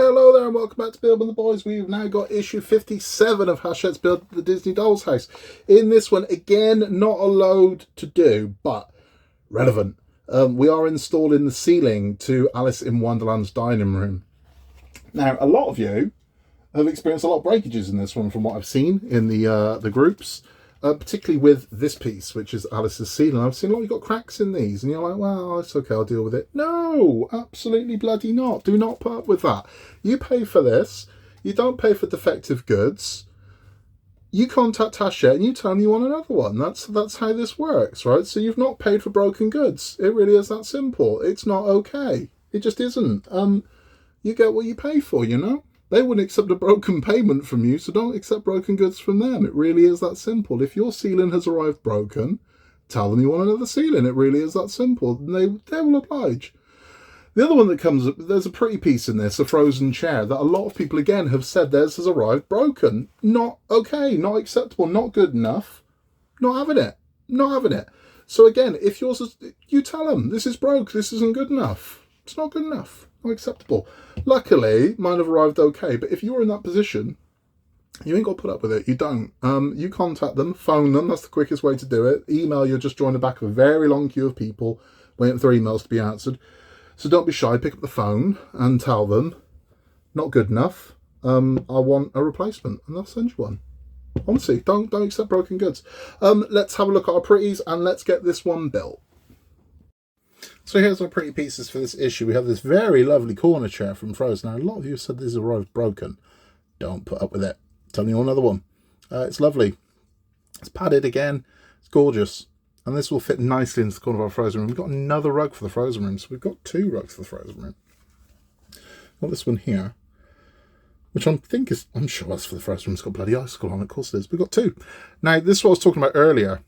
Hello there and welcome back to Build with the Boys. We've now got issue 57 of Hachette's Build the Disney Dolls House. In this one, again, not a load to do, but relevant. We are installing the ceiling to Alice in Wonderland's dining room. Now, a lot of you have experienced a lot of breakages in this one from what I've seen in the groups. Particularly with this piece, which is Alice's ceiling. I've seen a lot, you've got cracks in these, and you're like, well, it's okay, I'll deal with it. No, absolutely bloody not. Do not put up with that. You pay for this. You don't pay for defective goods. You contact Hachette and you tell them you want another one. That's how this works, right? So you've not paid for broken goods. It really is that simple. It's not okay. It just isn't. You get what you pay for, you know? They wouldn't accept a broken payment from you, so don't accept broken goods from them. It really is that simple. If your ceiling has arrived broken, tell them you want another ceiling. It really is that simple. And they will oblige. The other one that comes up, there's a pretty piece in this, a frozen chair, that a lot of people, again, have said theirs has arrived broken. Not okay, not acceptable, not good enough. Not having it. Not having it. So again, if yours is, you tell them, this is broke, this isn't good enough. It's not good enough. Not acceptable. Luckily, mine have arrived okay, but if you're in that position, you ain't got to put up with it. You don't. You contact them, phone them, that's the quickest way to do it. Email, you'll just join the back of a very long queue of people waiting for emails to be answered. So don't be shy, pick up the phone and tell them, not good enough, I want a replacement, and they'll send you one. Honestly, don't accept broken goods. Let's have a look at our pretties and let's get this one built. So here's our pretty pieces for this issue. We have this very lovely corner chair from Frozen. Now, a lot of you said this arrived broken. Don't put up with it. Tell me another one. It's lovely. It's padded again. It's gorgeous. And this will fit nicely into the corner of our Frozen room. We've got another rug for the Frozen room. So we've got two rugs for the Frozen room. Got this one here, which I'm sure that's for the Frozen room. It's got bloody icicle on it. Of course it is. We've got two. Now, this is what I was talking about earlier.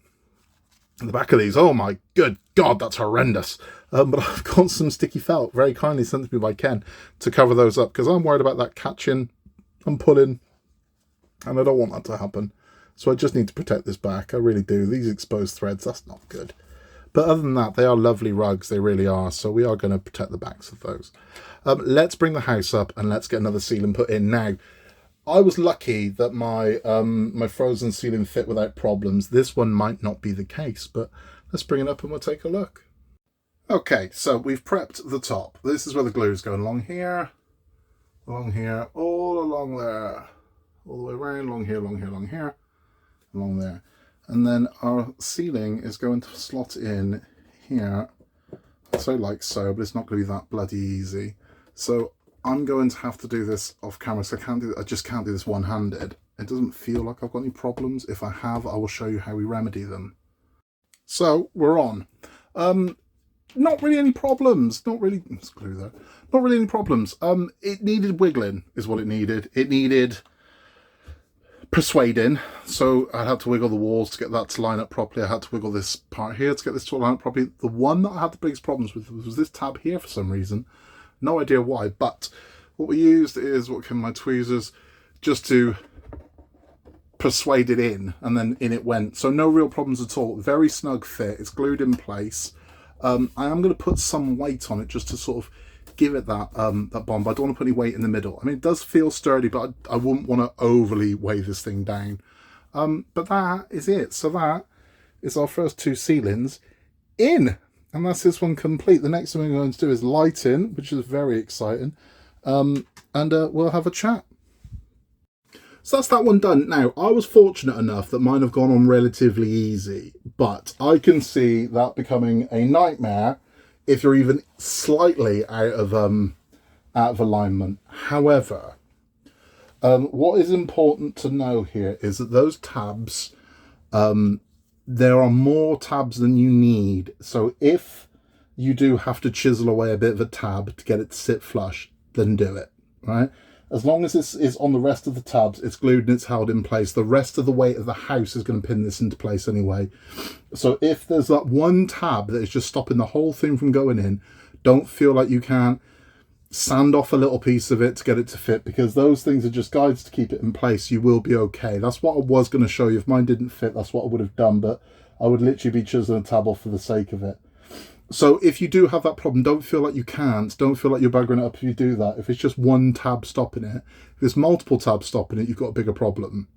The back of these, oh my good God, that's horrendous. But I've got some sticky felt, very kindly sent to me by Ken, to cover those up, because I'm worried about that catching and pulling, and I don't want that to happen. So I just need to protect this back, I really do. These exposed threads, that's not good. But other than that, they are lovely rugs, they really are, so we are going to protect the backs of those. Let's bring the house up and let's get another ceiling put in. Now, I was lucky that my my Frozen ceiling fit without problems. This one might not be the case, but let's bring it up and we'll take a look. Okay, so we've prepped the top. This is where the glue is going along here, all along there, all the way around, along here, along there. And then our ceiling is going to slot in here, so like so, but it's not going to be that bloody easy. So I'm going to have to do this off camera, so I just can't do this one-handed. It doesn't feel like I've got any problems. If I have, I will show you how we remedy them. So we're on. Not really any problems. Not really. Let's glue there. Not really any problems. It needed wiggling, is what it needed. It needed persuading. So I had to wiggle the walls to get that to line up properly. I had to wiggle this part here to get this to line up properly. The one that I had the biggest problems with was this tab here for some reason. No idea why, but what we used is what came my tweezers just to persuade it in, and then in it went. So no real problems at all. Very snug fit. It's glued in place. I am going to put some weight on it just to sort of give it that that bond, but I don't want to put any weight in the middle. I mean, it does feel sturdy, but I wouldn't want to overly weigh this thing down. But that is it. So that is our first two ceilings in. And that's this one complete. The next thing we're going to do is lighting, which is very exciting. And we'll have a chat. So that's that one done. Now, I was fortunate enough that mine have gone on relatively easy, but I can see that becoming a nightmare if you're even slightly out of alignment. However, what is important to know here is that those tabs, there are more tabs than you need. So if you do have to chisel away a bit of a tab to get it to sit flush, then do it, right? As long as this is on the rest of the tabs, it's glued and it's held in place. The rest of the weight of the house is going to pin this into place anyway. So if there's that one tab that is just stopping the whole thing from going in, don't feel like you can't sand off a little piece of it to get it to fit, because those things are just guides to keep it in place. You will be okay. That's what I was going to show you. If mine didn't fit, that's what I would have done, but I would literally be chiseling a tab off for the sake of it. So if you do have that problem, don't feel like you can't. Don't feel like you're buggering it up if you do that. If it's just one tab stopping it, if there's multiple tabs stopping it, you've got a bigger problem.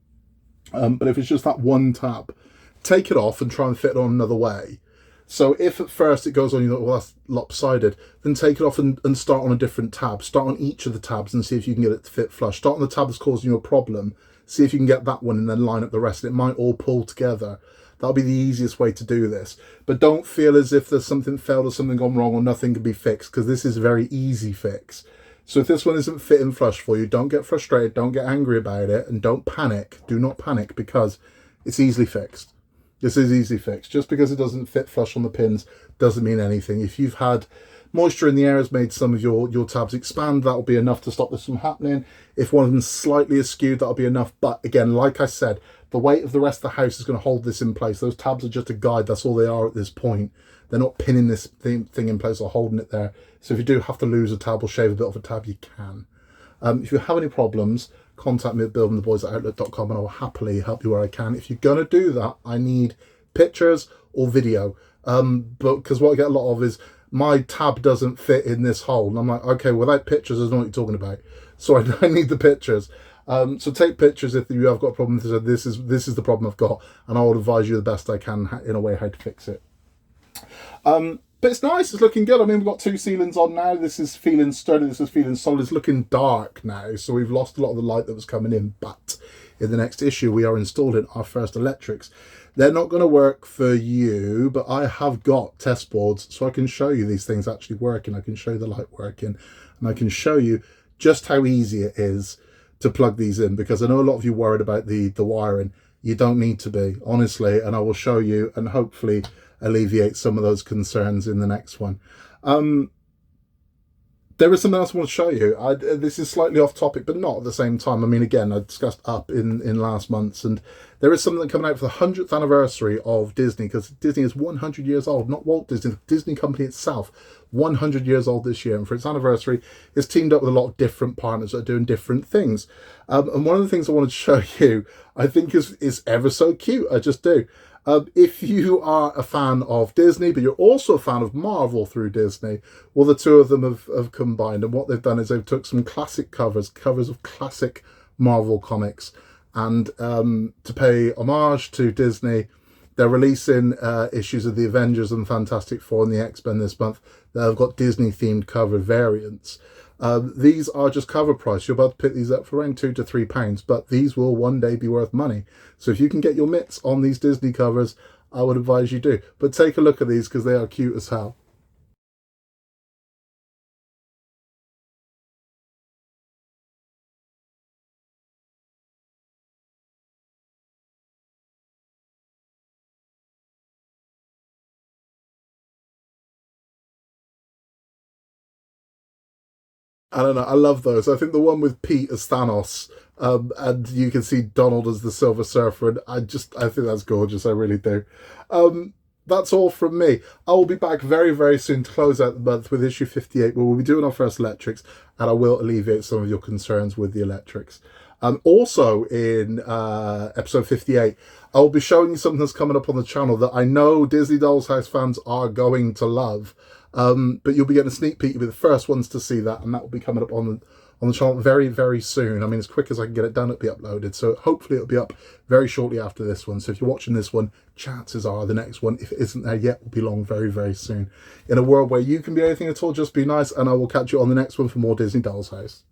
But if it's just that one tab, take it off and try and fit it on another way. So if at first it goes on, you know, well, that's lopsided, then take it off and start on a different tab. Start on each of the tabs and see if you can get it to fit flush. Start on the tab that's causing you a problem. See if you can get that one and then line up the rest. It might all pull together. That'll be the easiest way to do this. But don't feel as if there's something failed or something gone wrong or nothing can be fixed, because this is a very easy fix. So if this one isn't fitting flush for you, don't get frustrated, don't get angry about it, and don't panic. Do not panic, because it's easily fixed. This is easy fixed. Just because it doesn't fit flush on the pins doesn't mean anything. If you've had moisture in the air has made some of your tabs expand, that'll be enough to stop this from happening. If one of them's slightly askewed, that'll be enough. But again, like I said, the weight of the rest of the house is going to hold this in place. Those tabs are just a guide. That's all they are at this point. They're not pinning this thing in place or holding it there. So if you do have to lose a tab or shave a bit off a tab, you can. If you have any problems, contact me at buildingtheboys@outlook.com and I'll happily help you where I can. If you're going to do that, I need pictures or video. But because what I get a lot of is, my tab doesn't fit in this hole. And I'm like, okay, without pictures, I don't know what you're talking about. So I need the pictures. So take pictures if you have got a problem. This is the problem I've got, and I will advise you the best I can in a way how to fix it. But it's nice, it's looking good. I mean, we've got two ceilings on now. This is feeling sturdy, this is feeling solid. It's looking dark now, so we've lost a lot of the light that was coming in. But in the next issue, we are installing our first electrics. They're not going to work for you, but I have got test boards, so I can show you these things actually working. I can show you the light working, and I can show you just how easy it is to plug these in, because I know a lot of you worried about the wiring. You don't need to be, honestly, and I will show you and hopefully alleviate some of those concerns in the next one. There is something else I want to show you. This is slightly off topic, but not at the same time. I mean, again, I discussed Up in last month's, and there is something coming out for the 100th anniversary of Disney, because Disney is 100 years old, not Walt Disney, the Disney company itself, 100 years old this year. And for its anniversary, it's teamed up with a lot of different partners that are doing different things. And one of the things I wanted to show you, I think is ever so cute. I just do. If you are a fan of Disney, but you're also a fan of Marvel through Disney, well, the two of them have combined. And what they've done is they've took some classic covers of classic Marvel comics. And to pay homage to Disney, they're releasing issues of the Avengers and Fantastic Four and the X-Men this month that have got Disney-themed cover variants. These are just cover price. You're about to pick these up for around £2 to £3, but these will one day be worth money. So if you can get your mitts on these Disney covers, I would advise you do. But take a look at these because they are cute as hell. I don't know, I love those. I think the one with Pete as Thanos, and you can see Donald as the Silver Surfer, and I think that's gorgeous, I really do. That's all from me. I will be back very, very soon to close out the month with issue 58, where we'll be doing our first electrics, and I will alleviate some of your concerns with the electrics. Also in episode 58, I'll be showing you something that's coming up on the channel that I know Disney Dolls House fans are going to love. But you'll be getting a sneak peek. You'll be the first ones to see that, and that will be coming up on the channel very, very soon. I mean, as quick as I can get it done, it'll be uploaded. So hopefully it'll be up very shortly after this one. So if you're watching this one, chances are the next one, if it isn't there yet, will be along very, very soon. In a world where you can be anything at all, just be nice, and I will catch you on the next one for more Disney Dolls House.